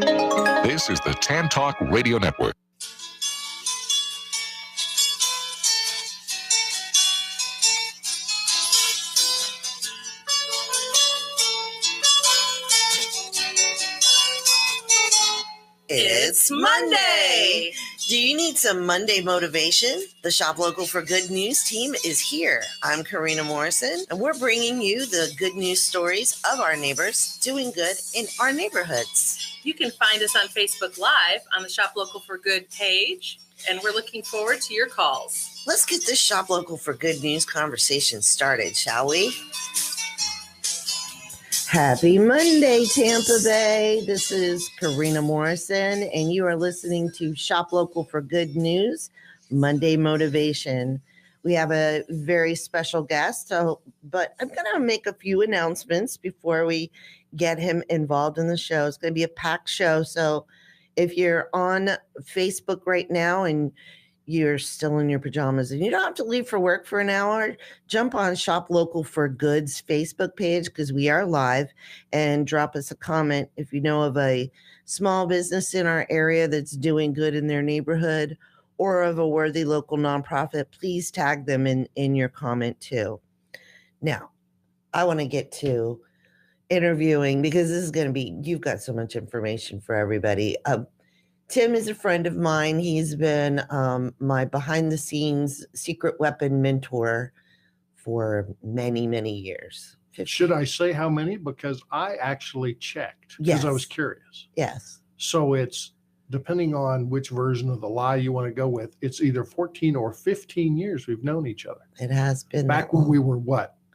This is the Tan Talk Radio Network. It's Monday. Do you need some Monday motivation? The Shop Local for Good News team is here. I'm Karina Morrison, and we're bringing you the good news stories of our neighbors doing good in our neighborhoods. You can find us on Facebook Live on the Shop Local for Good page, and we're looking forward to your calls. Let's get this Shop Local for Good News conversation started, shall we? Happy Monday, Tampa Bay. This is Karina Morrison, and you are listening to Shop Local for Good News, Monday Motivation. We have a very special guest, but I'm going to make a few announcements before we get him involved in the show. It's going to be a packed show, so if you're on Facebook right now and you're still in your pajamas and you don't have to leave for work for an hour, jump on Shop Local for Good's Facebook page because we are live, and drop us a comment if you know of a small business in our area that's doing good in their neighborhood or of a worthy local nonprofit. Please tag them in your comment too. Now, I want to get to interviewing because this is going to be, you've got so much information for everybody. Tim is a friend of mine. He's been my behind-the-scenes secret weapon mentor for many, many years. 50. Should I say how many? Because I actually checked because I was curious. Yes. So it's, depending on which version of the lie you want to go with, it's either 14 or 15 years we've known each other. It has been. Back when we were,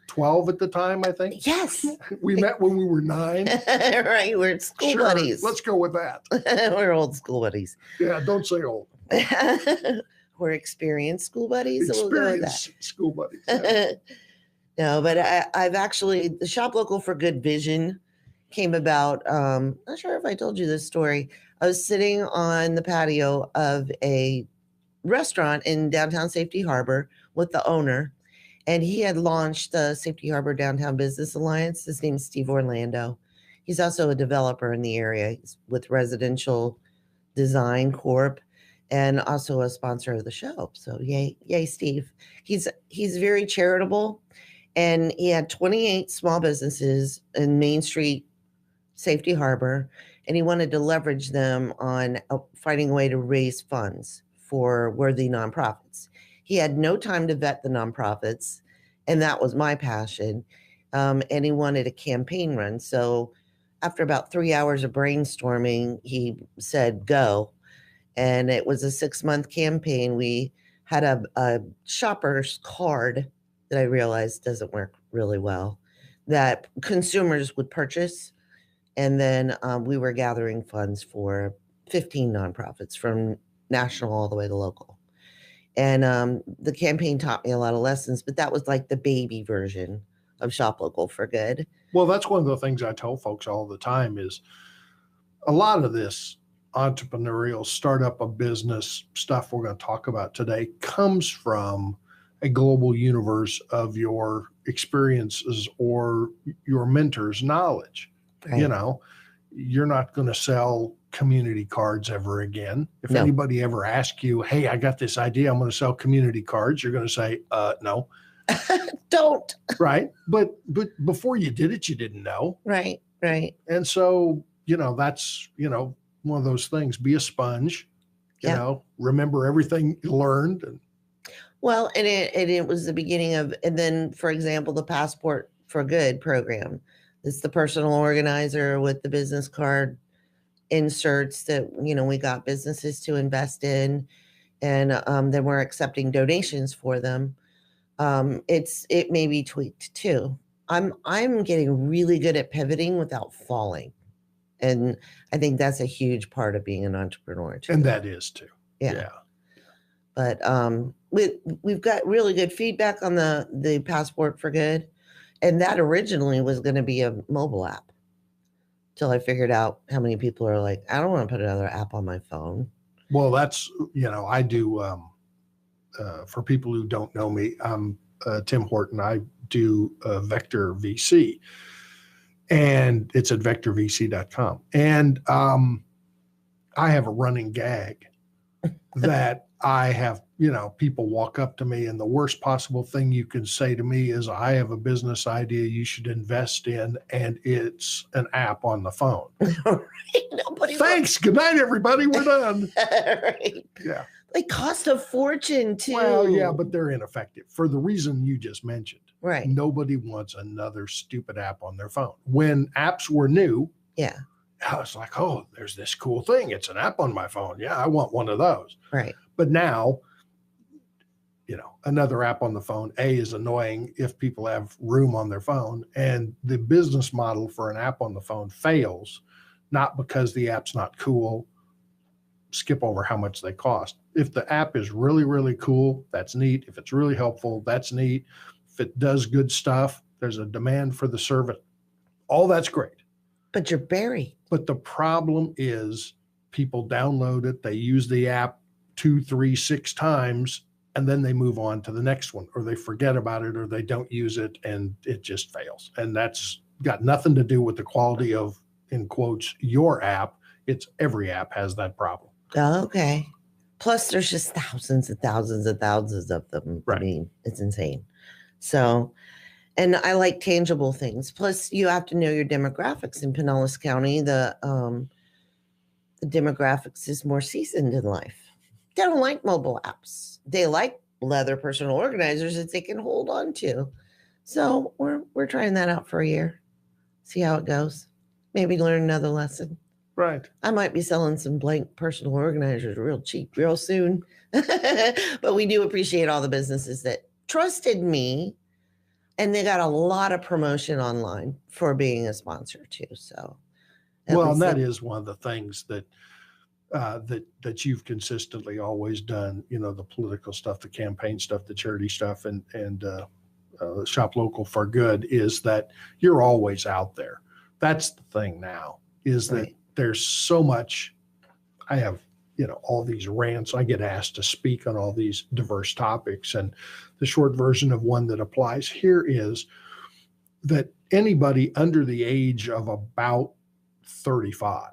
12 at the time, I think? Yes. We met when we were 9. Right. We're school buddies. Let's go with that. We're old school buddies. Yeah, don't say old. We're experienced school buddies. Experienced school buddies. Yeah. No, but I've actually, the Shop Local for Good Vision came about. Not sure if I told you this story. I was sitting on the patio of a restaurant in downtown Safety Harbor with the owner. And he had launched the Safety Harbor Downtown Business Alliance. His name is Steve Orlando. He's also a developer in the area. He's with Residential Design Corp and also a sponsor of the show. So yay, Steve. He's very charitable, and he had 28 small businesses in Main Street, Safety Harbor, and he wanted to leverage them on finding a way to raise funds for worthy nonprofits. He had no time to vet the nonprofits, and that was my passion. And he wanted a campaign run. So after about 3 hours of brainstorming, he said, go. And it was a 6-month campaign. We had a shopper's card that I realized doesn't work really well, that consumers would purchase. And then we were gathering funds for 15 nonprofits from national all the way to local. And the campaign taught me a lot of lessons, but that was like the baby version of Shop Local for Good. Well, that's one of the things I tell folks all the time is a lot of this entrepreneurial startup of business stuff we're going to talk about today comes from a global universe of your experiences or your mentor's knowledge. Right. You know, you're not going to sell community cards ever again. If anybody ever asks you, hey, I got this idea, I'm going to sell community cards, you're going to say, no. Don't. Right. But before you did it, you didn't know. Right. And so, that's, one of those things. Be a sponge, you know, remember everything you learned. Well, and it was the beginning of, and then, for example, the Passport for Good program. It's the personal organizer with the business card inserts that, we got businesses to invest in, and then we're accepting donations for them. It may be tweaked too. I'm getting really good at pivoting without falling. And I think that's a huge part of being an entrepreneur too. And that is too. Yeah. But we've got really good feedback on the Passport for Good. And that originally was going to be a mobile app till I figured out how many people are like, I don't want to put another app on my phone. Well, that's, I do, for people who don't know me, I'm Tim Horton. I do Vector VC, and it's at vectorvc.com. And I have a running gag that I have, people walk up to me, and the worst possible thing you can say to me is, I have a business idea you should invest in, and it's an app on the phone. Right? Nobody Thanks. Good night, everybody. We're done. Right. Yeah. They cost a fortune too. Well, yeah, but they're ineffective for the reason you just mentioned. Right. Nobody wants another stupid app on their phone. When apps were new, Yeah. I was like, oh, there's this cool thing. It's an app on my phone. Yeah, I want one of those. Right. But now, another app on the phone, is annoying if people have room on their phone. And the business model for an app on the phone fails, not because the app's not cool. Skip over how much they cost. If the app is really, really cool, that's neat. If it's really helpful, that's neat. If it does good stuff, there's a demand for the service. All that's great. But you're buried. But the problem is people download it, they use the app 2, 3, 6 times, and then they move on to the next one, or they forget about it, or they don't use it, and it just fails. And that's got nothing to do with the quality of, in quotes, your app. It's every app has that problem. Okay. Plus, there's just thousands and thousands and thousands of them. Right. I mean, it's insane. So, and I like tangible things. Plus, you have to know your demographics in Pinellas County. The demographics is more seasoned in life. They don't like mobile apps. They like leather personal organizers that they can hold on to. So we're trying that out for a year. See how it goes. Maybe learn another lesson. Right. I might be selling some blank personal organizers real cheap real soon. But we do appreciate all the businesses that trusted me, and they got a lot of promotion online for being a sponsor too. So, well, and that is one of the things that you've consistently always done. The political stuff, the campaign stuff, the charity stuff, and Shop Local for Good, is that you're always out there. That's the thing now, is that Right. There's so much. I have, all these rants. I get asked to speak on all these diverse topics. And the short version of one that applies here is that anybody under the age of about 35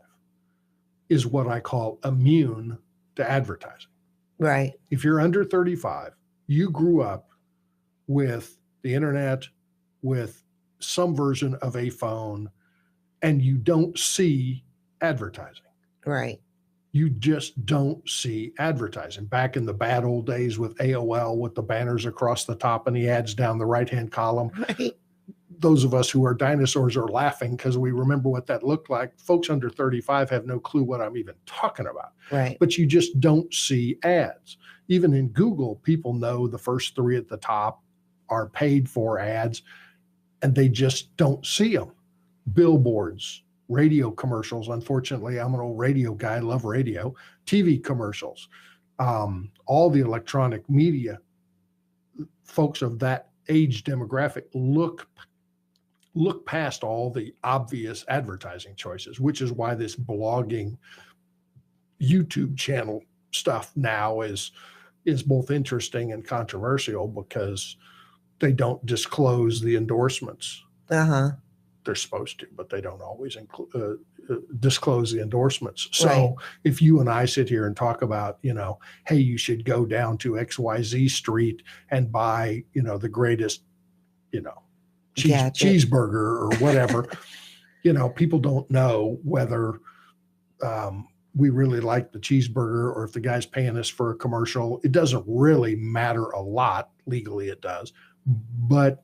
is what I call immune to advertising. Right. If you're under 35, you grew up with the internet, with some version of a phone, and you don't see advertising. Right. You just don't see advertising. Back in the bad old days with AOL, with the banners across the top and the ads down the right-hand column, Right. those of us who are dinosaurs are laughing because we remember what that looked like. Folks under 35 have no clue what I'm even talking about. Right. But you just don't see ads. Even in Google, people know the first 3 at the top are paid for ads, and they just don't see them. Billboards, radio commercials. Unfortunately, I'm an old radio guy. I love radio. TV commercials, all the electronic media. Folks of that age demographic look past all the obvious advertising choices, which is why this blogging YouTube channel stuff now is both interesting and controversial, because they don't disclose the endorsements. Uh-huh. They're supposed to, but they don't always disclose the endorsements. So Right. if you and I sit here and talk about, hey, you should go down to XYZ Street and buy, the greatest, cheeseburger or whatever, people don't know whether we really like the cheeseburger or if the guy's paying us for a commercial. It doesn't really matter a lot. Legally it does. But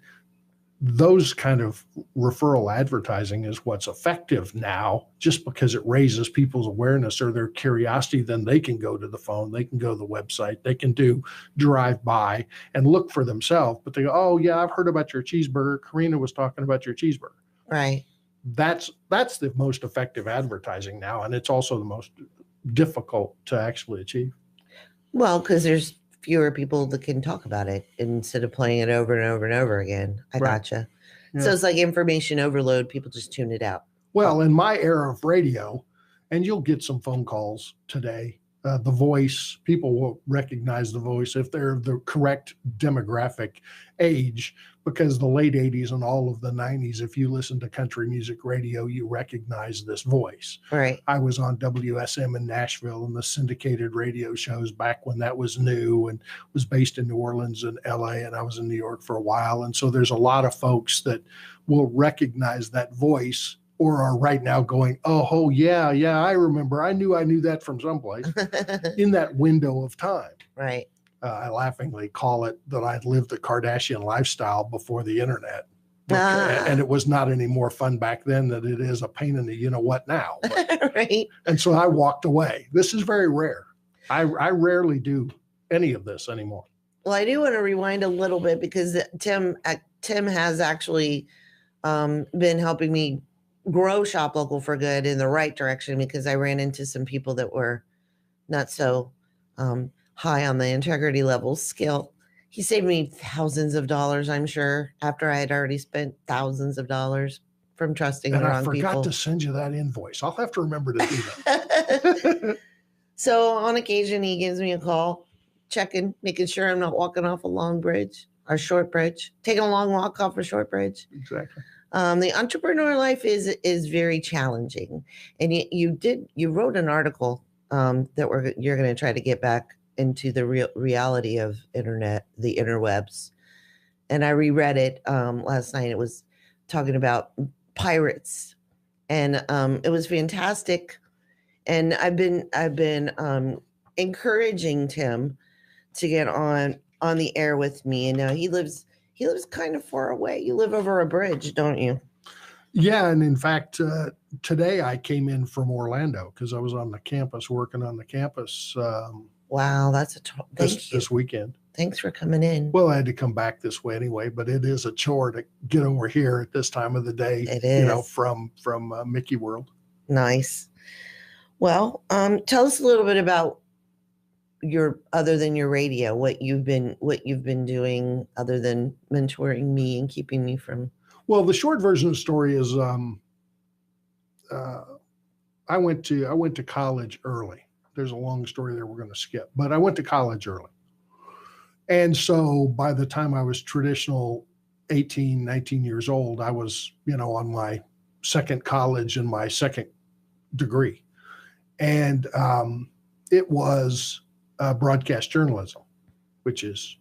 those kind of referral advertising is what's effective now, just because it raises people's awareness or their curiosity. Then they can go to the phone, they can go to the website, they can do drive by and look for themselves. But they go, oh yeah, I've heard about your cheeseburger. Karina was talking about your cheeseburger. Right. That's the most effective advertising now. And it's also the most difficult to actually achieve. Well, because there's fewer people that can talk about it instead of playing it over and over and over again. I Right. gotcha. Yeah. So it's like information overload. People just tune it out. Well, in my era of radio, and you'll get some phone calls today the voice. People will recognize the voice if they're the correct demographic age, because the late 80s and all of the 90s, if you listen to country music radio, you recognize this voice. Right. I was on WSM in Nashville and the syndicated radio shows back when that was new, and was based in New Orleans and LA, and I was in New York for a while. And so there's a lot of folks that will recognize that voice, or are right now going, oh yeah, I remember. I knew that from someplace in that window of time. Right. I laughingly call it that I'd lived the Kardashian lifestyle before the internet. And it was not any more fun back then than it is a pain in the you-know-what now. But, right. And so I walked away. This is very rare. I rarely do any of this anymore. Well, I do want to rewind a little bit, because Tim has actually been helping me grow Shop Local for Good in the right direction, because I ran into some people that were not so high on the integrity level scale. He saved me thousands of dollars, I'm sure, after I had already spent thousands of dollars from trusting the wrong people. I forgot to send you that invoice. I'll have to remember to do that. So on occasion, he gives me a call, checking, making sure I'm not walking off a long bridge or short bridge, taking a long walk off a short bridge. Exactly. The entrepreneur life is very challenging, and you wrote an article that you're going to try to get back into the reality of the interwebs, and I reread it last night. It was talking about pirates, and it was fantastic. And I've been encouraging Tim to get on the air with me, and now he lives kind of far away. You live over a bridge, don't you? Yeah. And in fact, today I came in from Orlando because I was on the campus, working on the campus. Wow. That's this weekend. Thanks for coming in. Well, I had to come back this way anyway, but it is a chore to get over here at this time of the day. It is. From Mickey World. Nice. Well, tell us a little bit about other than your radio, what you've been doing other than mentoring me and keeping me from. Well, the short version of the story is I went to college early. There's a long story there we're going to skip, but I went to college early. And so by the time I was traditional 18, 19 years old, I was, on my second college and my second degree. And it was broadcast journalism, which is,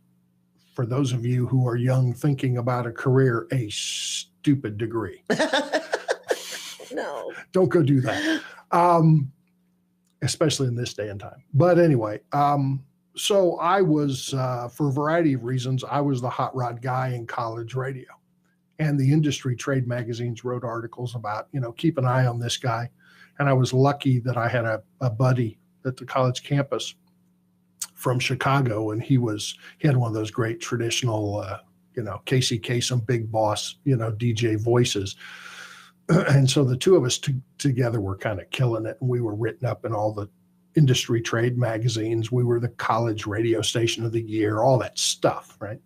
for those of you who are young thinking about a career, a stupid degree. No. Don't go do that. Especially in this day and time. But anyway, so I was, for a variety of reasons, I was the hot rod guy in college radio. And the industry trade magazines wrote articles about, keep an eye on this guy. And I was lucky that I had a buddy at the college campus from Chicago, and he had one of those great traditional, Casey Kasem, Big Boss, DJ voices. And so the two of us together were kind of killing it. And we were written up in all the industry trade magazines. We were the college radio station of the year, all that stuff, right?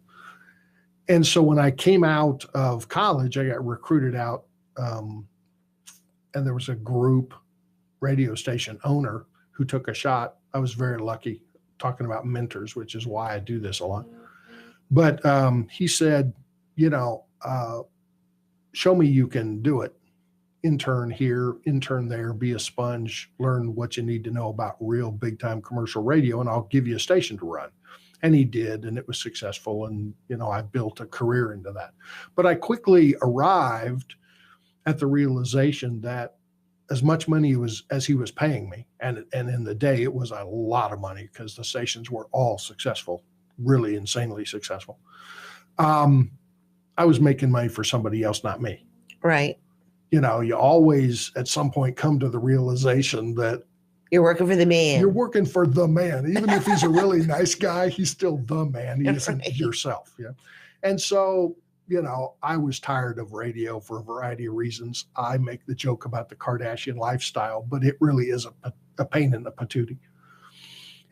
And so when I came out of college, I got recruited out, and there was a group radio station owner who took a shot. I was very lucky, talking about mentors, which is why I do this a lot. But he said, show me you can do it. Intern here, intern there, be a sponge, learn what you need to know about real big time commercial radio, and I'll give you a station to run. And he did, and it was successful. And, I built a career into that. But I quickly arrived at the realization that as much money as he was paying me, and in the day, it was a lot of money because the stations were all successful, really insanely successful. I was making money for somebody else, not me. Right. You always at some point come to the realization that you're working for the man. You're working for the man. Even if he's a really nice guy, he's still the man. He isn't yourself. Yeah. And so, I was tired of radio for a variety of reasons. I make the joke about the Kardashian lifestyle, but it really is a pain in the patootie.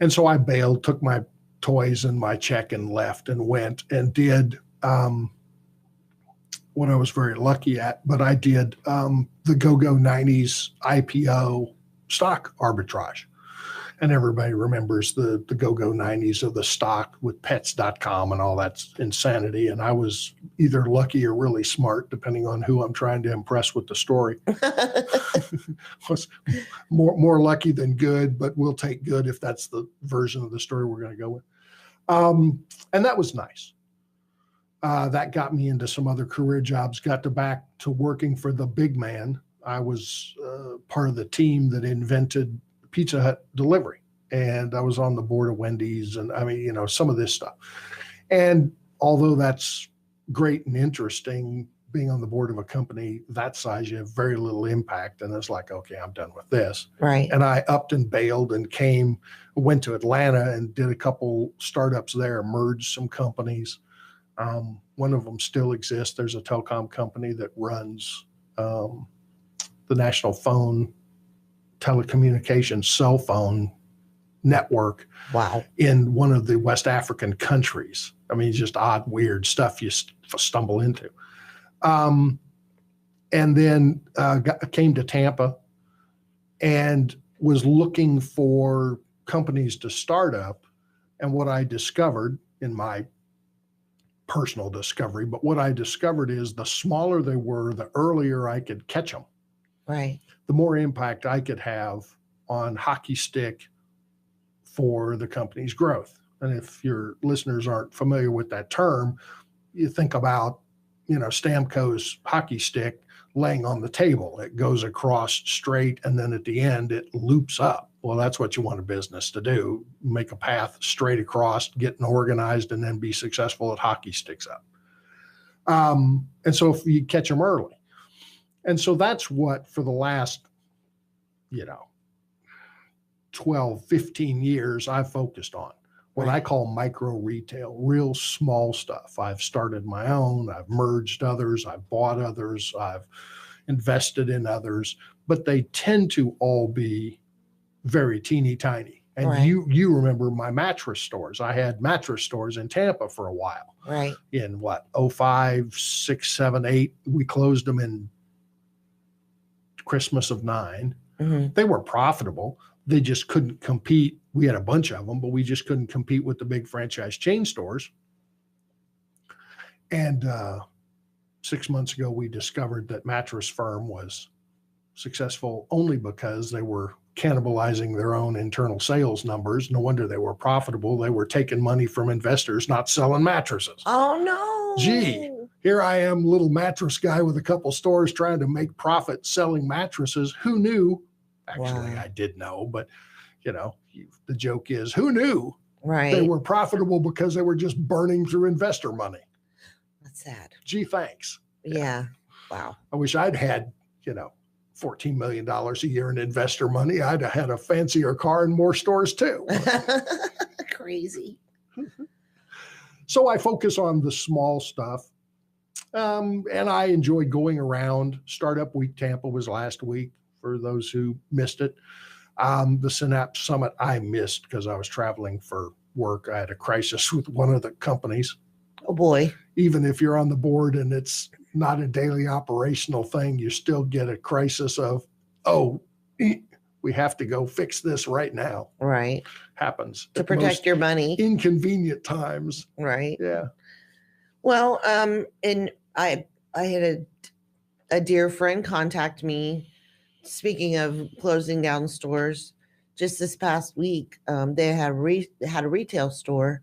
And so I bailed, took my toys and my check and left and went and did what I was very lucky at, but I did the go-go 90s IPO stock arbitrage. And everybody remembers the go-go 90s of the stock with pets.com and all that insanity. And I was either lucky or really smart, depending on who I'm trying to impress with the story. Was more lucky than good, but we'll take good if that's the version of the story we're going to go with. And that was nice. That got me into some other career jobs, got back to working for the big man. I was part of the team that invented Pizza Hut delivery. And I was on the board of Wendy's and some of this stuff. And although that's great and interesting, being on the board of a company that size, you have very little impact. And it's like, okay, I'm done with this. Right. And I upped and bailed and went to Atlanta and did a couple startups there, merged some companies. One of them still exists. There's a telecom company that runs the national phone telecommunications cell phone network. Wow. In one of the West African countries. I mean, just odd, weird stuff you stumble into. And then came to Tampa and was looking for companies to start up. And what I discovered in my personal discovery, but what I discovered is the smaller they were, the earlier I could catch them. Right. The more impact I could have on hockey stick for the company's growth. And if your listeners aren't familiar with that term, you think about, Stamco's hockey stick laying on the table. It goes across straight, and then at the end, it loops up. Well, that's what you want a business to do. Make a path straight across, getting organized, and then be successful at hockey sticks up. And so if you catch them early. And so that's what for the last, 12, 15 years I've focused on. What I call micro retail, real small stuff. I've started my own, I've merged others, I've bought others, I've invested in others, but they tend to all be very teeny tiny. And Right. you remember my mattress stores. I had mattress stores in Tampa for a while. Right. In 05, 6, 7, 8, we closed them in Christmas of 9. Mm-hmm. They were profitable. They just couldn't compete. We had a bunch of them, but we just couldn't compete with the big franchise chain stores. And 6 months ago, we discovered that Mattress Firm was successful only because they were cannibalizing their own internal sales numbers. No wonder they were profitable. They were taking money from investors, not selling mattresses. Oh, no. Gee, here I am, little mattress guy with a couple stores trying to make profit selling mattresses. Who knew? Actually, Wow. I did know, but the joke is, who knew Right. they were profitable because they were just burning through investor money? That's sad. Gee, thanks. Yeah. Wow. I wish I'd had, $14 million a year in investor money. I'd have had a fancier car and more stores too. Crazy. So I focus on the small stuff. And I enjoy going around. Startup Week Tampa was last week for those who missed it. The Synapse Summit I missed because I was traveling for work. I had a crisis with one of the companies. Oh, boy. Even if you're on the board and it's not a daily operational thing, you still get a crisis of, we have to go fix this right now. Right. Happens. To at protect most your money. inconvenient times. Right. Yeah. Well, and I had a dear friend contact me. Speaking of closing down stores, just this past week, they had a retail store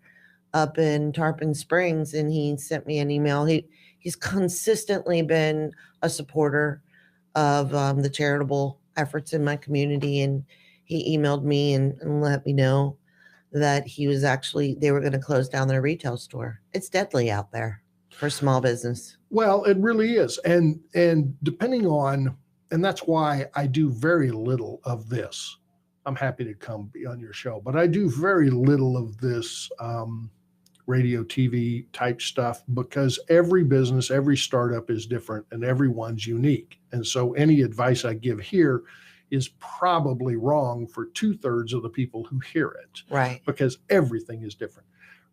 up in Tarpon Springs, and he sent me an email. He's consistently been a supporter of the charitable efforts in my community, and he emailed me and let me know that they were going to close down their retail store. It's deadly out there for small business. Well, it really is. And depending on, and that's why I do very little of this. I'm happy to come be on your show, but I do very little of this radio, TV type stuff because every business, every startup is different and everyone's unique. And so any advice I give here is probably wrong for 2/3 of the people who hear it. Right. Because everything is different.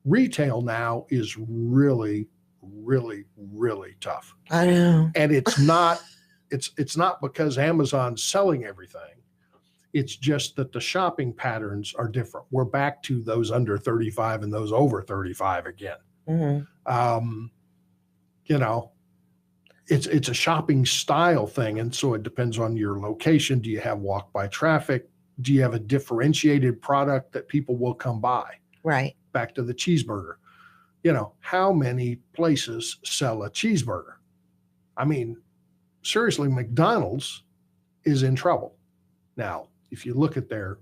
Retail now is really, really, really tough. I know. And it's not because Amazon's selling everything. It's just that the shopping patterns are different. We're back to those under 35 and those over 35 again. You know, it's a shopping style thing. And so it depends on your location. Do you have walk by traffic? Do you have a differentiated product that people will come by? Right. Back to the cheeseburger. You know, how many places sell a cheeseburger? I mean, seriously, McDonald's is in trouble. Now, if you look at their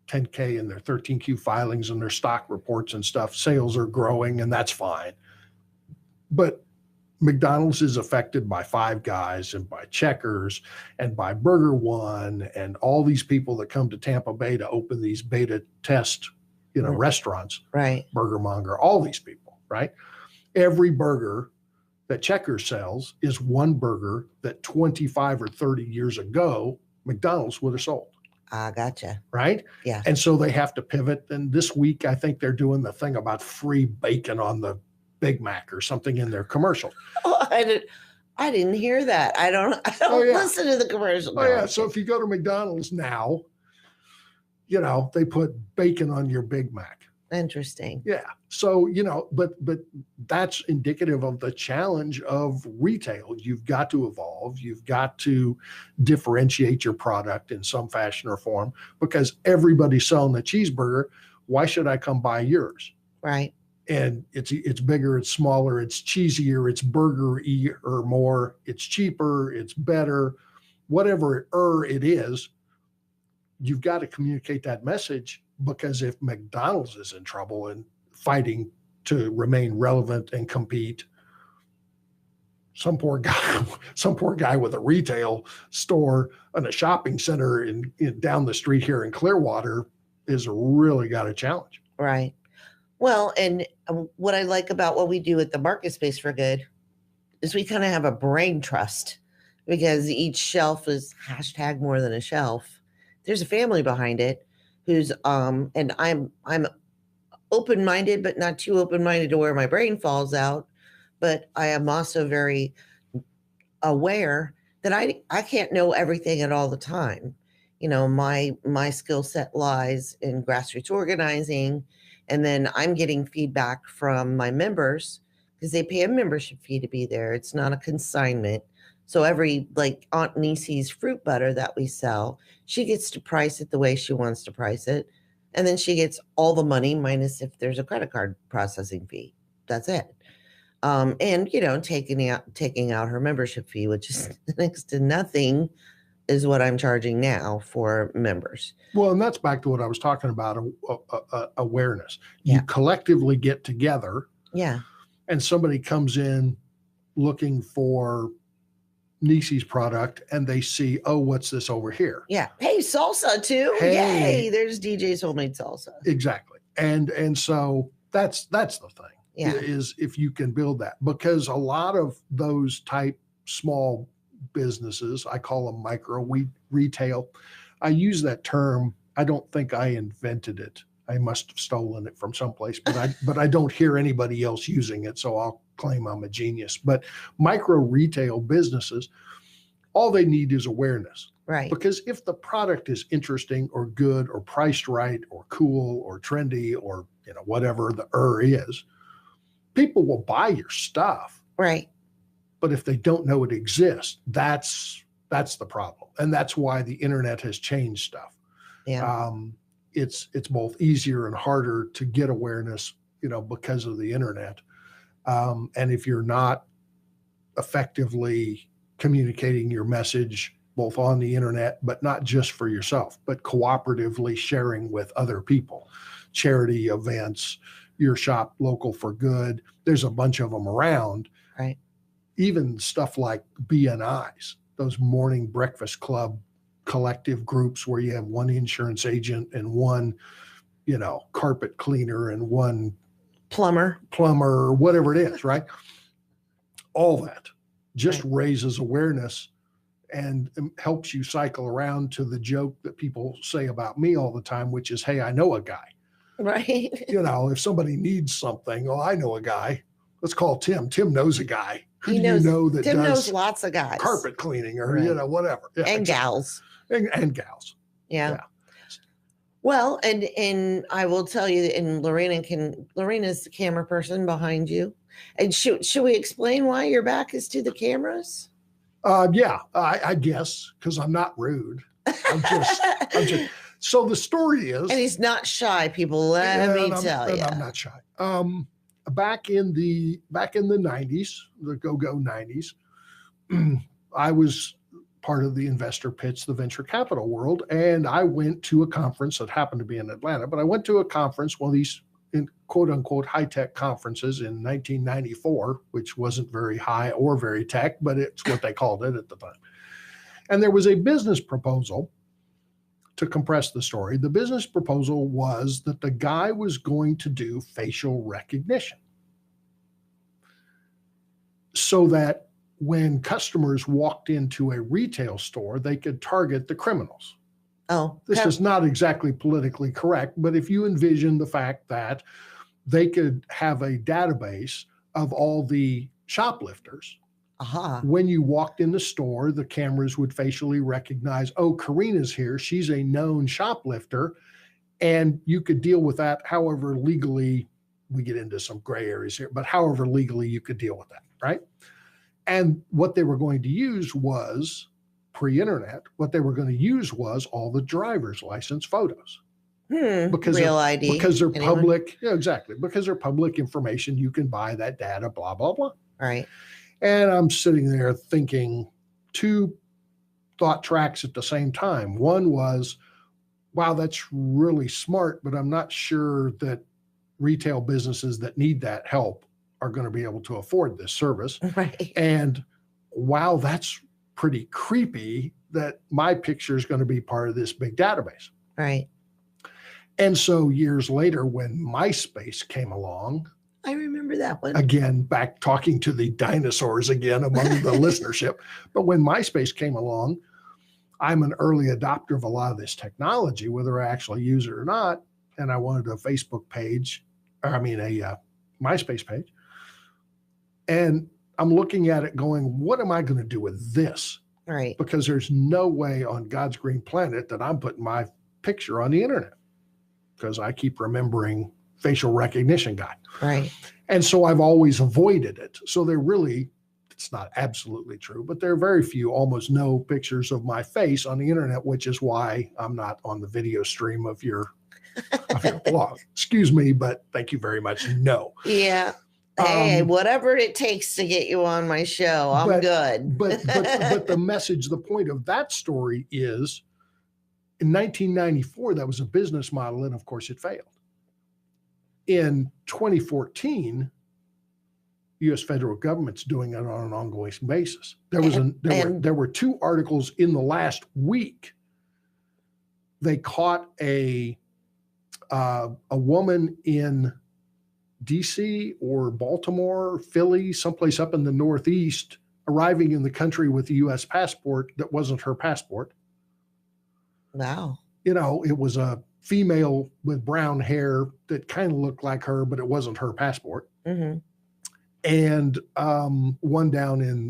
10K and their 13Q filings and their stock reports and stuff, sales are growing, and that's fine. But McDonald's is affected by Five Guys and by Checkers and by Burger One and all these people that come to Tampa Bay to open these beta test, restaurants. Right. Burger Monger, all these people, right? Every burger that Checkers sells is one burger that 25 or 30 years ago, McDonald's would have sold. Gotcha. Right? Yeah. And so they have to pivot. And this week, I think they're doing the thing about free bacon on the Big Mac or something in their commercial. Oh, I didn't hear that. I don't listen to the commercial. Oh, yeah. So if you go to McDonald's now, they put bacon on your Big Mac. Interesting. Yeah. So, but that's indicative of the challenge of retail. You've got to evolve. You've got to differentiate your product in some fashion or form, because everybody's selling a cheeseburger. Why should I come buy yours? Right. And it's bigger, it's smaller, it's cheesier, it's burger-y or more, it's cheaper, it's better, whatever it is. You've got to communicate that message, because if McDonald's is in trouble and fighting to remain relevant and compete, some poor guy with a retail store and a shopping center in down the street here in Clearwater is really got a challenge. Right. Well, and what I like about what we do at the Market Space for Good is we kind of have a brain trust, because each shelf is hashtag more than a shelf. There's a family behind it who's and I'm open-minded, but not too open-minded to where my brain falls out. But I am also very aware that I can't know everything at all the time. My skill set lies in grassroots organizing, and then I'm getting feedback from my members, because they pay a membership fee to be there. It's not a consignment. So every, like Aunt Niecy's fruit butter that we sell, she gets to price it the way she wants to price it. And then she gets all the money, minus if there's a credit card processing fee. That's it. And, taking out her membership fee, which is next to nothing, is what I'm charging now for members. Well, and that's back to what I was talking about, awareness. Yeah. You collectively get together. Yeah. And somebody comes in looking for Niecy's product, and they see, oh, what's this over here? Yeah. Hey, salsa too. Hey. Yay. There's DJ's homemade salsa. Exactly. And so that's the thing. Yeah. Is if you can build that, because a lot of those type small businesses, I call them micro retail. I use that term. I don't think I invented it. I must have stolen it from someplace, but I don't hear anybody else using it, so I'll claim I'm a genius. But micro retail businesses, all they need is awareness. Right. Because if the product is interesting or good or priced right or cool or trendy or whatever the is, people will buy your stuff. Right. But if they don't know it exists, that's the problem. And that's why the internet has changed stuff. Yeah. It's both easier and harder to get awareness, because of the internet. And if you're not effectively communicating your message both on the internet, but not just for yourself, but cooperatively sharing with other people, charity events, your shop local for good, there's a bunch of them around. Right. Even stuff like BNIs, those morning breakfast club collective groups where you have one insurance agent and one, carpet cleaner and one plumber, or whatever it is, right? All that just raises awareness and helps you cycle around to the joke that people say about me all the time, which is, hey, I know a guy. Right. If somebody needs something, I know a guy. Let's call Tim. Tim knows a guy. Who Tim knows lots of guys. Carpet cleaning or, Right. whatever. Yeah, and gals. And gals. Yeah. Well, and I will tell you, and Lorena's the camera person behind you. And should we explain why your back is to the cameras? Yeah, I guess, because I'm not rude. I'm just. So the story is, And he's not shy, people. Let me tell you, I'm not shy. Back in the 90s, the go-go 90s, I was part of the investor pitch, the venture capital world, and I went to a conference that happened to be in Atlanta. But I went to a conference, one of these in quote unquote high-tech conferences in 1994, which wasn't very high or very tech, but it's what they called it at the time. And there was a business proposal. To compress the story, the business proposal was that the guy was going to do facial recognition so that when customers walked into a retail store, they could target the criminals. oh, This is not exactly politically correct, but if you envision the fact that they could have a database of all the shoplifters, when you walked in the store, the cameras would facially recognize, oh, Karina's here. She's a known shoplifter. And you could deal with that however legally, we get into some gray areas here, but however legally you could deal with that, right? And what they were going to use was pre-internet. What they were going to use was all the driver's license photos. Because real ID. Because they're public. Yeah, exactly. Because they're public information. You can buy that data, blah, blah, blah. Right. And I'm sitting there thinking two thought tracks at the same time. One was, wow, that's really smart, but I'm not sure that retail businesses that need that help are going to be able to afford this service. Right. And wow, that's pretty creepy that my picture is going to be part of this big database. Right. And so years later, when MySpace came along, I remember that one. again, back talking to the dinosaurs again among the listenership. But when MySpace came along, I'm an early adopter of a lot of this technology, whether I actually use it or not. And I wanted a Facebook page, a MySpace page. And I'm looking at it going, what am I going to do with this? Right. Because there's no way on God's green planet that I'm putting my picture on the internet, because I keep remembering facial recognition guy. Right. And so I've always avoided it. So it's not absolutely true, but there are very few, almost no pictures of my face on the internet, which is why I'm not on the video stream of your blog. Excuse me, but thank you very much. No. Yeah. Hey, whatever it takes to get you on my show, I'm good. but the message, the point of that story is, in 1994, that was a business model, and of course it failed. In 2014, U.S. federal government's doing it on an ongoing basis. There were two articles in the last week. They caught a woman in D.C. or Baltimore, Philly, someplace up in the Northeast, arriving in the country with a U.S. passport that wasn't her passport. Wow. It was a female with brown hair that kind of looked like her, but it wasn't her passport. Mm-hmm. And one down in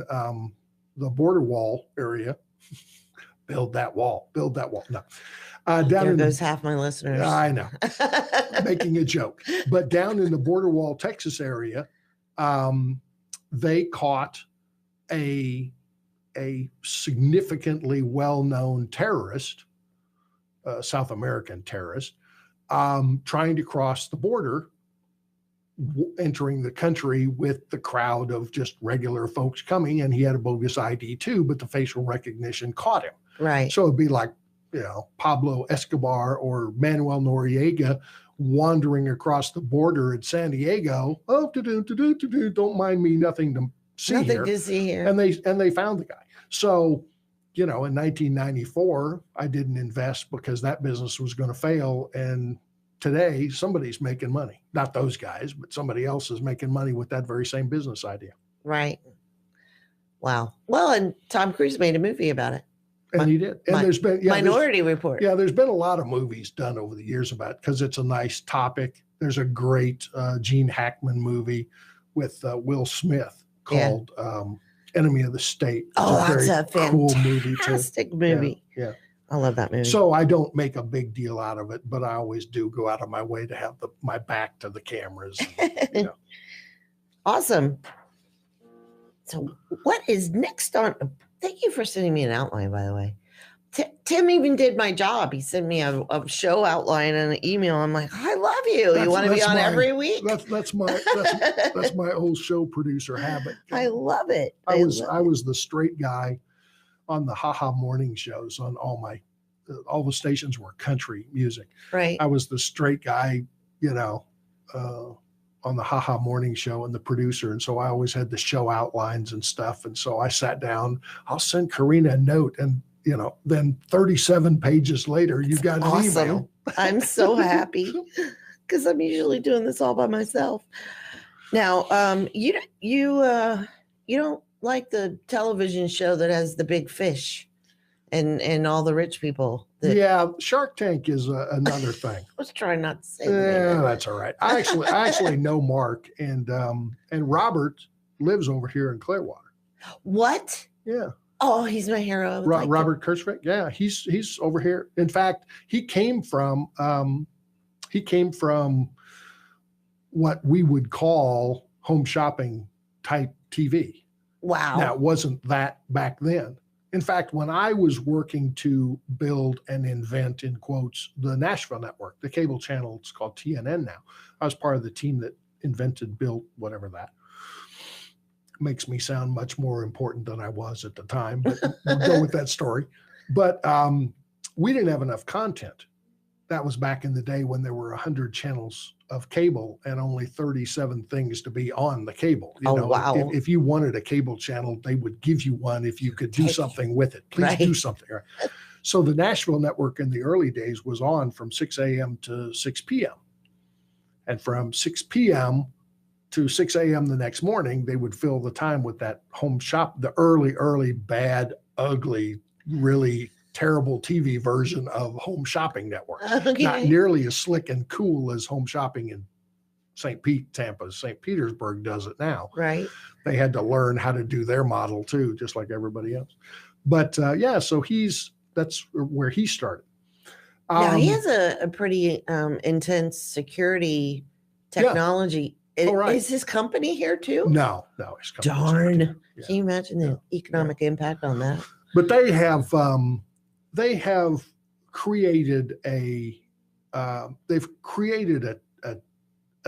the border wall area. Build that wall. No. There goes half my listeners. I know. Making a joke. But down in the border wall, Texas area, they caught a significantly well-known terrorist, South American terrorist, trying to cross the border, entering the country with the crowd of just regular folks coming, and he had a bogus ID too, but the facial recognition caught him. Right. So it'd be like, Pablo Escobar or Manuel Noriega wandering across the border in San Diego. Oh, don't mind me, nothing to see Nothing here. to see here. And they found the guy. So, in 1994, I didn't invest because that business was going to fail. And today, somebody's making money. Not those guys, but somebody else is making money with that very same business idea. Right. Wow. Well, and Tom Cruise made a movie about it. And he did. And there's been Minority Report. Yeah, there's been a lot of movies done over the years about it because it's a nice topic. There's a great Gene Hackman movie with Will Smith called Enemy of the State. Oh, it's that's a cool movie too. Fantastic movie. Yeah. I love that movie. So I don't make a big deal out of it, but I always do go out of my way to have my back to the cameras. You know. Awesome. So what is next on? Thank you for sending me an outline, by the way. Tim even did my job. He sent me a show outline and an email. I'm like, I love you. You want to be on every week? That's my old show producer habit. I love it. I was the straight guy on the haha morning shows on all the stations were country music. Right. I was the straight guy, on the haha morning show and the producer. And so I always had the show outlines and stuff. And so I sat down, I'll send Karina a note, and then 37 pages later, you got an email. I'm so happy because I'm usually doing this all by myself. Now, you don't like the television show that has the big fish and all the rich people. Yeah, Shark Tank is another thing. I was trying not to say that. That's all right. I actually know Mark, and Robert lives over here in Clearwater. What? Yeah. Oh, he's my hero. Robert Kirchvik. Yeah, he's over here. In fact, he came from what we would call home shopping type TV. Wow. Now, it wasn't that back then. In fact, when I was working to build and invent, in quotes, the Nashville network, the cable channel, it's called TNN now. I was part of the team that invented, built, whatever that. Makes me sound much more important than I was at the time, but we'll go with that story. But we didn't have enough content. That was back in the day when there were 100 channels of cable and only 37 things to be on the cable. Wow. If you wanted a cable channel, they would give you one if you could do something with it. Please do something. Right? So the Nashville network in the early days was on from 6 a.m. to 6 p.m. And from 6 p.m. to 6 a.m. the next morning, they would fill the time with that home shop, the early, bad, ugly, really terrible TV version of Home Shopping Network. Okay. Not nearly as slick and cool as Home Shopping in St. Petersburg does it now. Right. They had to learn how to do their model too, just like everybody else. But so that's where he started. Now he has a pretty intense security technology. Right. Is his company here too? No. Darn. Yeah. Can you imagine the economic impact on that? But they have created a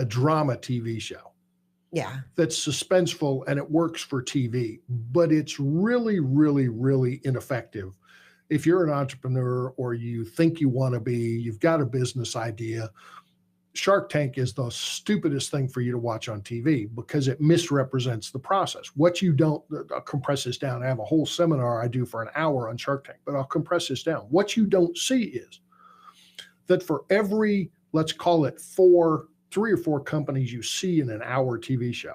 drama TV show. Yeah. That's suspenseful and it works for TV, but it's really, really, really ineffective. If you're an entrepreneur or you think you want to be, you've got a business idea, Shark Tank is the stupidest thing for you to watch on TV because it misrepresents the process. What you don't, I'll compress this down. I have a whole seminar I do for an hour on Shark Tank, but I'll compress this down. What you don't see is that for every, let's call it 3 or 4 companies you see in an hour TV show,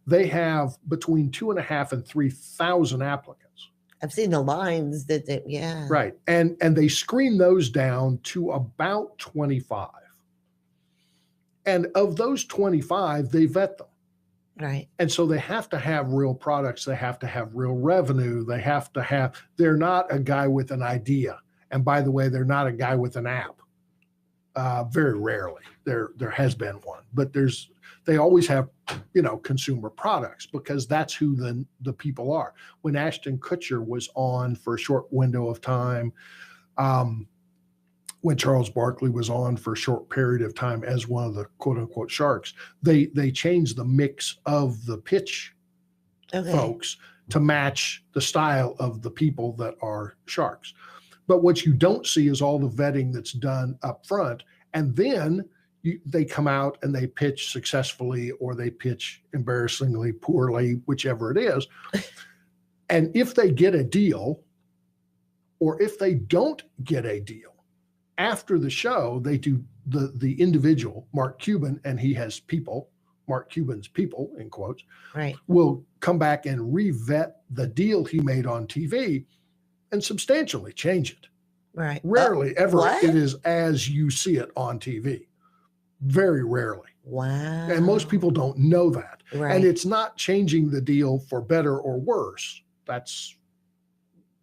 they have between 2,500 and 3,000 applicants. I've seen the lines yeah. Right. And they screen those down to about 25. And of those 25, they vet them. Right. And so they have to have real products. They have to have real revenue. They're not a guy with an idea. And by the way, they're not a guy with an app. Very rarely. There has been one, but they always have, consumer products because that's who the people are. When Ashton Kutcher was on for a short window of time, when Charles Barkley was on for a short period of time as one of the quote unquote sharks, they changed the mix of the pitch folks to match the style of the people that are sharks. But what you don't see is all the vetting that's done up front. And then they come out and they pitch successfully or they pitch embarrassingly poorly, whichever it is. And if they get a deal or if they don't get a deal, after the show, they do the individual, Mark Cuban, and he has people, Mark Cuban's people, in quotes, right, will come back and re-vet the deal he made on TV and substantially change it. Right. Rarely ever what? It is as you see it on TV. Very rarely. Wow. And most people don't know that. Right. And it's not changing the deal for better or worse. That's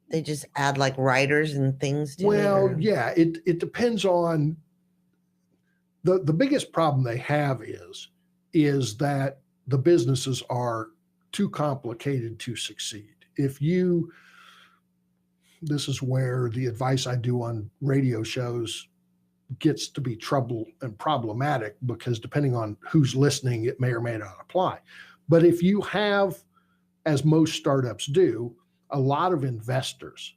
They just add like writers and things to it? Well, or- yeah, it depends on the biggest problem they have is that the businesses are too complicated to succeed. This is where the advice I do on radio shows gets to be trouble and problematic, because depending on who's listening, it may or may not apply. But if you have, as most startups do, a lot of investors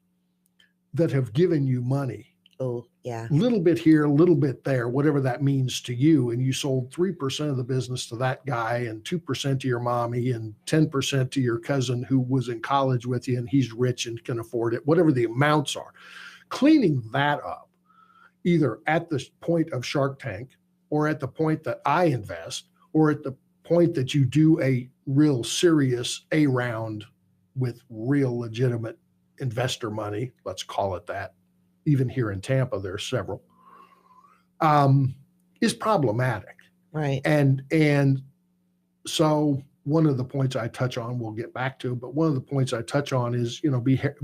that have given you money, Oh, yeah. a little bit here, a little bit there, whatever that means to you, and you sold 3% of the business to that guy and 2% to your mommy and 10% to your cousin who was in college with you and he's rich and can afford it, whatever the amounts are, cleaning that up, either at the point of Shark Tank or at the point that I invest or at the point that you do a real serious A round with real legitimate investor money, let's call it that. Even here in Tampa, there's several, is problematic. Right. And so one of the points I touch on, we'll get back to, but one of the points I touch on is,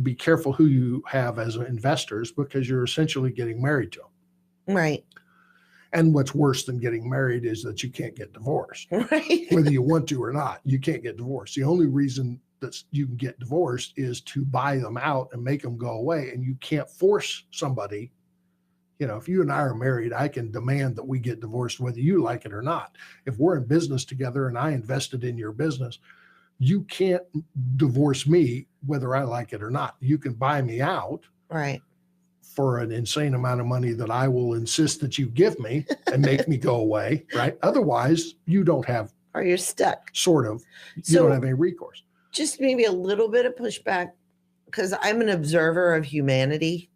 be careful who you have as investors, because you're essentially getting married to them. Right. And what's worse than getting married is that you can't get divorced. Right. Whether you want to or not, you can't get divorced. The only reason that you can get divorced is to buy them out and make them go away. And you can't force somebody. If you and I are married, I can demand that we get divorced whether you like it or not. If we're in business together and I invested in your business, you can't divorce me whether I like it or not. You can buy me out. Right. For an insane amount of money that I will insist that you give me and make me go away, right? Otherwise, you don't have, Or you're stuck. sort of, you So- don't have any recourse. Just maybe a little bit of pushback, because I'm an observer of humanity.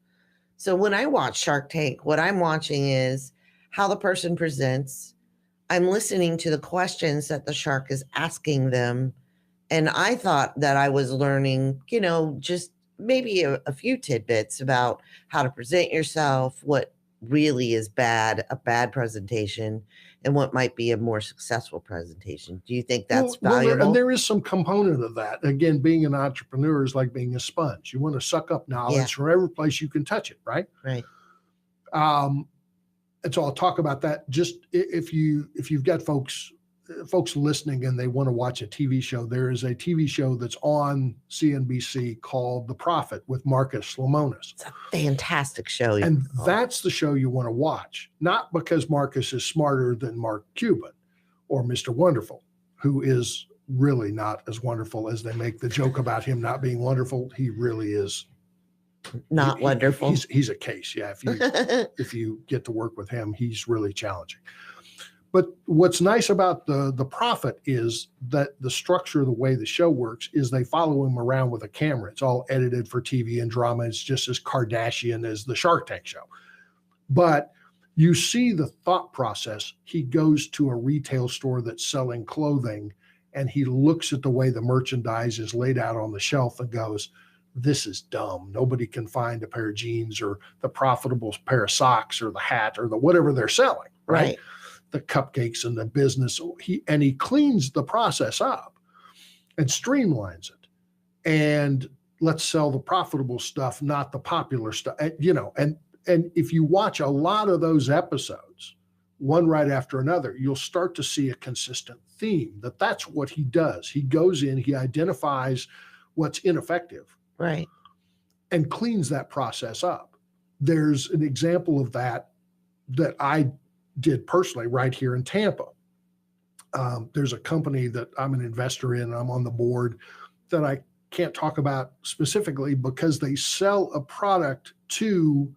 So when I watch Shark Tank, what I'm watching is how the person presents. I'm listening to the questions that the shark is asking them. And I thought that I was learning, just maybe a few tidbits about how to present yourself, what really is a bad presentation, and what might be a more successful presentation. Do you think that's valuable? And there is some component of that. Again, being an entrepreneur is like being a sponge. You want to suck up knowledge from every place you can touch it, right? Right. And so I'll talk about that. Just if you've got folks listening and they want to watch a TV show, there is a TV show that's on CNBC called The Prophet with Marcus Lemonis. It's a fantastic show. And that's the show you want to watch, not because Marcus is smarter than Mark Cuban or Mr. Wonderful, who is really not as wonderful as they make the joke about him not being wonderful. He really is Not wonderful. He's a case. Yeah. If you get to work with him, he's really challenging. But what's nice about the Prophet is that the structure, the way the show works, is they follow him around with a camera. It's all edited for TV and drama. It's just as Kardashian as the Shark Tank show. But you see the thought process. He goes to a retail store that's selling clothing, and he looks at the way the merchandise is laid out on the shelf and goes, this is dumb. Nobody can find a pair of jeans or the profitable pair of socks or the hat or the whatever they're selling, right? The cupcakes and the business. He cleans the process up and streamlines it. And let's sell the profitable stuff, not the popular stuff. And if you watch a lot of those episodes, one right after another, you'll start to see a consistent theme that's what he does. He goes in, he identifies what's ineffective, right, and cleans that process up. There's an example of that I did personally right here in Tampa. There's a company that I'm an investor in, I'm on the board, that I can't talk about specifically because they sell a product to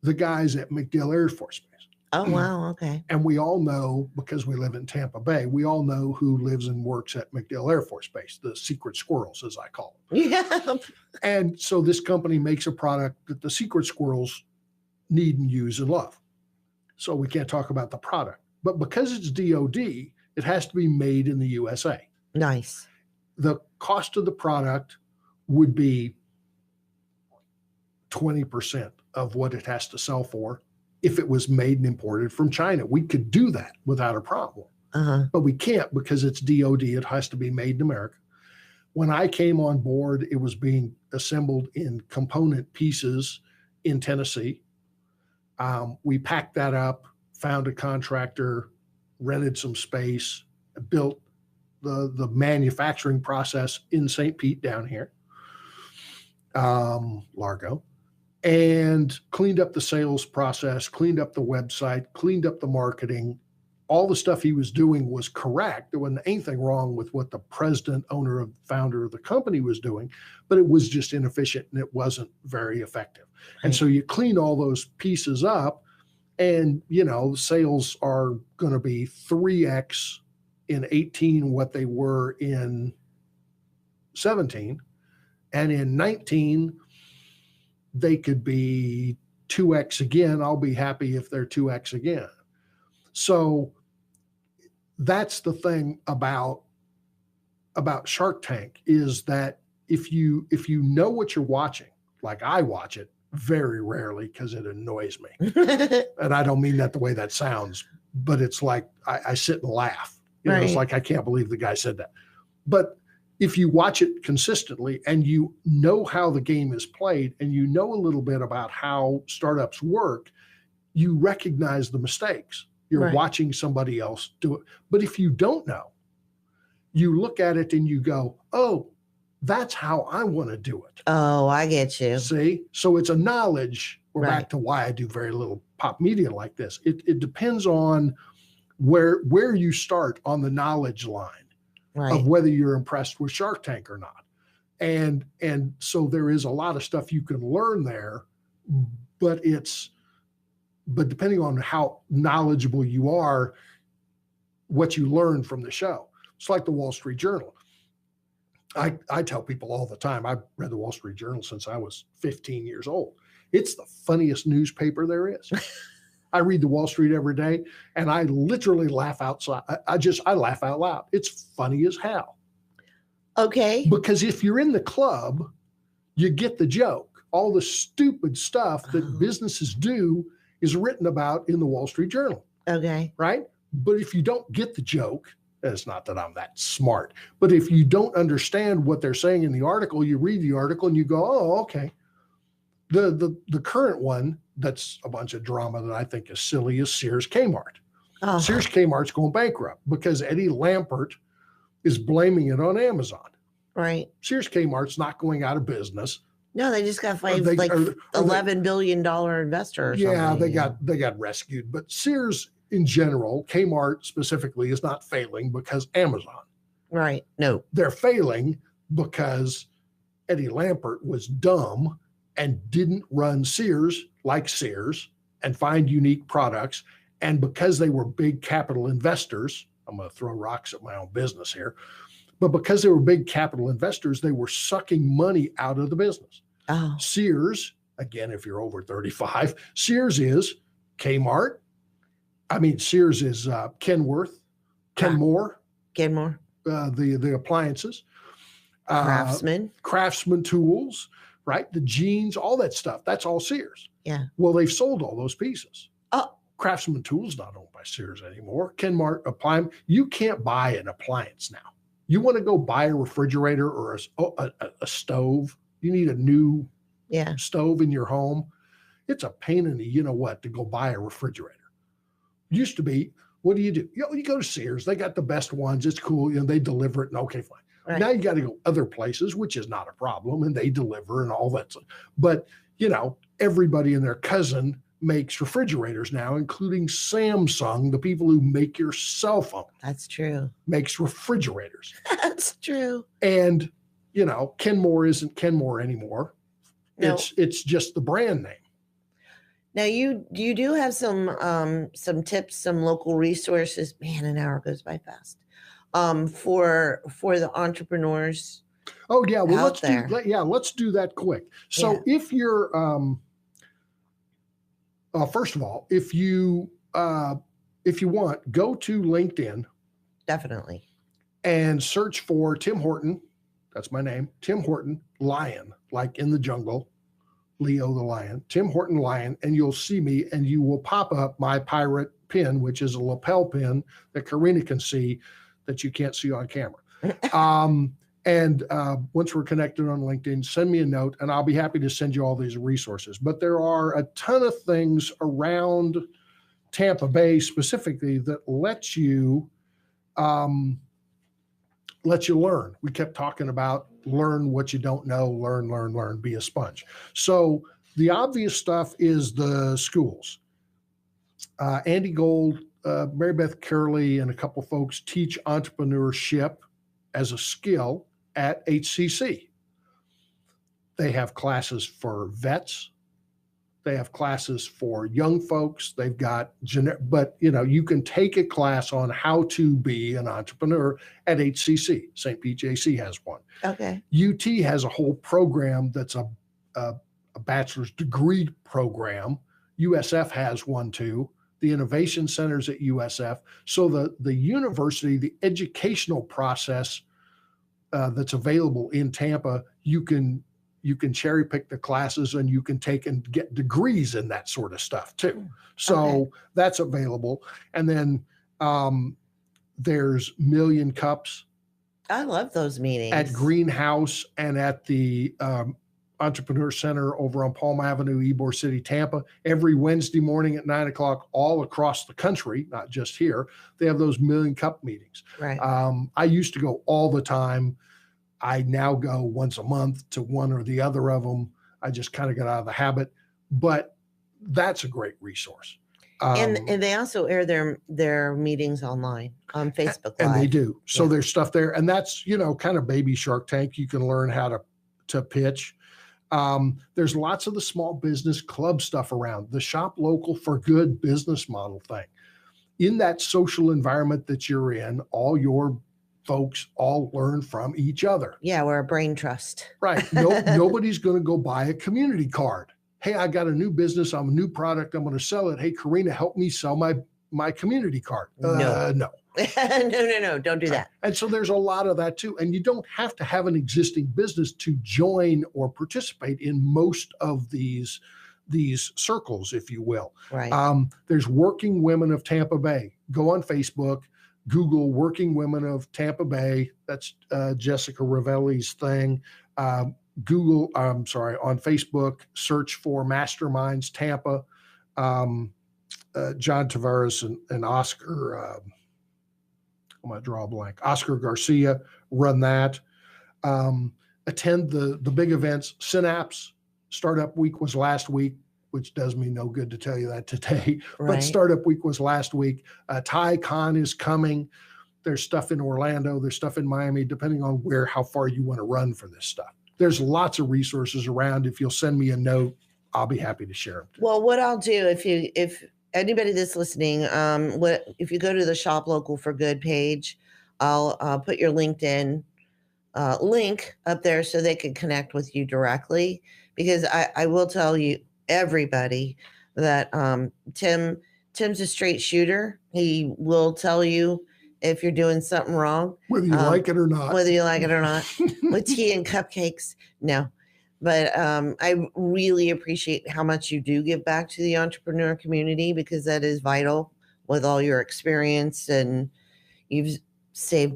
the guys at MacDill Air Force Base. Oh, wow. Okay. And we all know, because we live in Tampa Bay, we all know who lives and works at MacDill Air Force Base, the secret squirrels, as I call them. Yeah. And so this company makes a product that the secret squirrels need and use and love. So we can't talk about the product. But because it's DOD, it has to be made in the USA. Nice. The cost of the product would be 20% of what it has to sell for if it was made and imported from China. We could do that without a problem. Uh-huh. But we can't because it's DOD. It has to be made in America. When I came on board, it was being assembled in component pieces in Tennessee. We packed that up, found a contractor, rented some space, built the manufacturing process in St. Pete down here, Largo, and cleaned up the sales process, cleaned up the website, cleaned up the marketing. All the stuff he was doing was correct. There wasn't anything wrong with what the president, owner, founder of the company was doing, but it was just inefficient and it wasn't very effective. Right. And so you clean all those pieces up, and sales are going to be 3x in 18 what they were in 17, and in 19 they could be 2x again. I'll be happy if they're 2x again. So that's the thing about Shark Tank, is that if you know what you're watching, like I watch it very rarely because it annoys me. And I don't mean that the way that sounds, but it's like I sit and laugh. Right. It's like, I can't believe the guy said that. But if you watch it consistently and you know how the game is played and you know a little bit about how startups work, you recognize the mistakes. You're right. Watching somebody else do it. But if you don't know, you look at it and you go, oh, that's how I want to do it. Oh, I get you. See? So it's a knowledge. We're right. back to why I do very little pop media like this. It depends on where you start on the knowledge line right. of whether you're impressed with Shark Tank or not. And so there is a lot of stuff you can learn there, but depending on how knowledgeable you are, what you learn from the show. It's like the Wall Street Journal. I tell people all the time, I've read the Wall Street Journal since I was 15 years old. It's the funniest newspaper there is. I read the Wall Street every day, and I literally laugh outside. I laugh out loud. It's funny as hell. Okay. Because if you're in the club, you get the joke. All the stupid stuff that businesses do is written about in the Wall Street Journal. Okay. Right? But if you don't get the joke, and it's not that I'm that smart, but if you don't understand what they're saying in the article, you read the article and you go, oh, okay. The current one that's a bunch of drama that I think is silly is Sears Kmart. Oh. Sears Kmart's going bankrupt because Eddie Lampert is blaming it on Amazon. Right. Sears Kmart's not going out of business. No, they just got fined $11 billion investor or something. Yeah, they got rescued. But Sears in general, Kmart specifically, is not failing because Amazon. Right. No. They're failing because Eddie Lampert was dumb and didn't run Sears like Sears and find unique products. And because they were big capital investors, I'm going to throw rocks at my own business here, but because they were big capital investors, they were sucking money out of the business. Oh. Sears, again, if you're over 35, Sears is Kmart. Sears is Kenmore, the appliances, Craftsman tools, right? The jeans, all that stuff. That's all Sears. Yeah. Well, they've sold all those pieces. Oh, Craftsman tools not owned by Sears anymore. Kenmore appliance. You can't buy an appliance now. You want to go buy a refrigerator or a stove. You need a new stove in your home. It's a pain in the to go buy a refrigerator. Used to be, what do? You go to Sears. They got the best ones. It's cool. They deliver it. And okay, fine. Right. Now you got to go other places, which is not a problem. And they deliver and all that. But, everybody and their cousin makes refrigerators now, including Samsung, the people who make your cell phone. That's true. Makes refrigerators. That's true. And, Kenmore isn't Kenmore anymore. No. It's just the brand name. Now you do have some tips, some local resources. Man, an hour goes by fast. For the entrepreneurs. Oh yeah, well let's do that quick. So if you're first of all, if you want, go to LinkedIn. Definitely. And search for Tim Horton. That's my name, Tim Horton Lion, like in the jungle. Leo the lion, Tim Horton Lion, and you'll see me and you will pop up my pirate pin, which is a lapel pin that Karina can see that you can't see on camera. And once we're connected on LinkedIn, send me a note and I'll be happy to send you all these resources. But there are a ton of things around Tampa Bay specifically that let you learn. We kept talking about learn what you don't know, learn, be a sponge. So the obvious stuff is the schools. Andy Gold, Mary Beth Curley, and a couple folks teach entrepreneurship as a skill at HCC. They have classes for vets. They have classes for young folks. They've got, but you can take a class on how to be an entrepreneur at HCC. St. Pete JC has one. Okay. UT has a whole program that's a bachelor's degree program. USF has one too. The innovation centers at USF. So the university, the educational process that's available in Tampa, you can cherry pick the classes and you can take and get degrees in that sort of stuff too. So that's available. And then there's Million Cups. I love those meetings. At Greenhouse and at the Entrepreneur Center over on Palm Avenue, Ybor City, Tampa, every Wednesday morning at 9:00, all across the country, not just here. They have those Million Cup meetings. Right. I used to go all the time. I now go once a month to one or the other of them. I just kind of got out of the habit, but that's a great resource. And they also air their meetings online on Facebook Live. And they do. So there's stuff there. And that's, kind of baby Shark Tank. You can learn how to pitch. There's lots of the small business club stuff around, the shop local for good business model thing. In that social environment that you're in, all your folks all learn from each other. Yeah, we're a brain trust. Right. Nobody's going to go buy a community card. Hey, I got a new business. I'm a new product. I'm going to sell it. Hey, Karina, help me sell my community card. No. No. No. Don't do that. And so there's a lot of that too. And you don't have to have an existing business to join or participate in most of these circles, if you will. Right. There's Working Women of Tampa Bay. Go on Facebook, Google Working Women of Tampa Bay. That's Jessica Ravelli's thing. On Facebook, search for Masterminds Tampa. John Tavares and Oscar, I'm going to draw a blank. Oscar Garcia run that. Attend the big events. Synapse Startup Week was last week, which does me no good to tell you that today. Right. But Startup Week was last week. TyCon is coming. There's stuff in Orlando. There's stuff in Miami, depending on how far you want to run for this stuff. There's lots of resources around. If you'll send me a note, I'll be happy to share them. Well, what I'll do if anybody that's listening, if you go to the Shop Local for Good page, I'll put your LinkedIn link up there so they can connect with you directly. Because I will tell you, everybody, that Tim's a straight shooter. He will tell you if you're doing something wrong, whether you like it or not. With tea and cupcakes. No. But I really appreciate how much you do give back to the entrepreneur community, because that is vital with all your experience. And you've saved,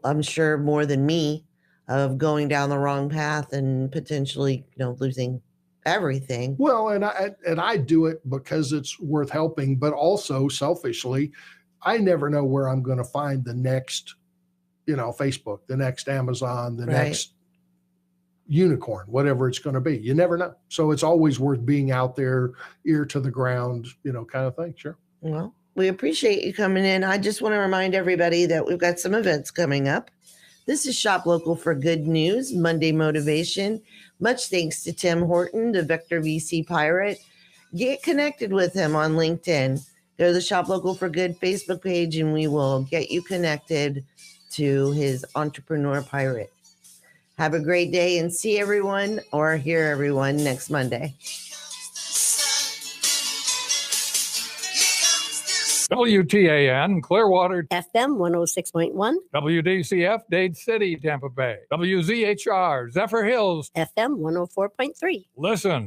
I'm sure, more than me of going down the wrong path and potentially, losing everything. Well, and I do it because it's worth helping, but also selfishly, I never know where I'm going to find the next, Facebook, the next Amazon, the next unicorn, whatever it's going to be. You never know. So it's always worth being out there, ear to the ground, kind of thing. Sure. Well, we appreciate you coming in. I just want to remind everybody that we've got some events coming up. This is Shop Local for Good News, Monday Motivation. Much thanks to Tim Horton, the Vector VC Pirate. Get connected with him on LinkedIn. Go to the Shop Local for Good Facebook page, and we will get you connected to his Entrepreneur Pirate. Have a great day, and see everyone or hear everyone next Monday. WTAN, Clearwater, FM 106.1, WDCF, Dade City, Tampa Bay, WZHR, Zephyr Hills, FM 104.3. Listen.